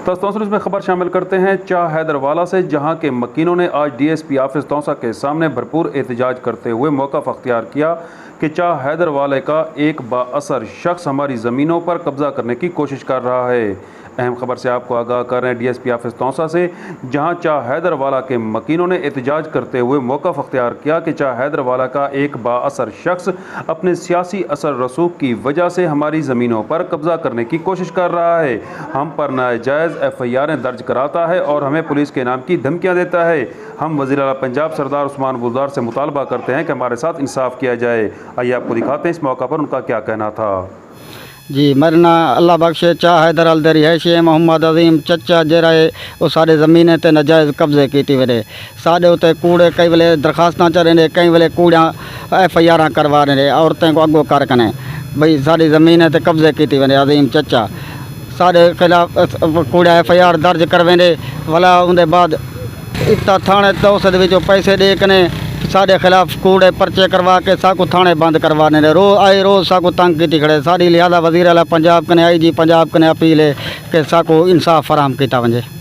तौसा में खबर शामिल करते हैं चाह हैदरवाला से, जहां के मकीनों ने आज DSP ऑफिस तौसा के सामने भरपूर एहतजाज करते हुए मौका अख्तियार किया कि चाह हैदरवाला का एक बाअसर शख्स हमारी ज़मीनों पर कब्ज़ा करने की कोशिश कर रहा है। अहम खबर से आपको आगाह कर रहे हैं DSP ऑफिस तौसा से, जहां चाह हैदरवाला के मकीनों ने एहतजाज करते हुए मौका अख्तियार किया कि चाह हैदरवाला का एक बाअसर शख्स अपने सियासी असर रसूख की वजह से हमारी ज़मीनों पर कब्ज़ा करने की कोशिश कर रहा है, हम पर नाजायज़ FIR दर्ज कराता है और हमें पुलिस के नाम की धमकियाँ देता है। हम वज़ीर आला पंजाब सरदार उस्मान बुज़दार से मुतालबा करते हैं कि हमारे साथ इंसाफ किया जाए। आइए आपको दिखाते हैं इस मौका पर उनका क्या कहना था। जी, मेरा नाम अल्लाह बख्शे चाह हैदर अल दरी है शे मोहम्मद अजीम चचा जरा है वो सारे ज़मीन ते नजायज़ कब्जे की वे साढ़े उते कूड़े कई वेले दरखास्त चढ़े कई वेले कूड़ा FIR करवा रहे औरतें को अगो कर कने भाई सारी ज़मीन ते कब्जे की वे अजीम चचा साढ़े खिलाफ कूड़ा FIR दर्ज कर वे भला उनके बाद इतना थाने तौसे पैसे दे कने साढ़े खिलाफ कूड़े पर्चे करवा के साकू थाने बंद करवाने रोज़ साकू तंग की खड़े सारी लिहाजा वज़ीर आला पंजाब कने IG पंजाब कने अपील है कि साकू इंसाफ फराहम किया वजे।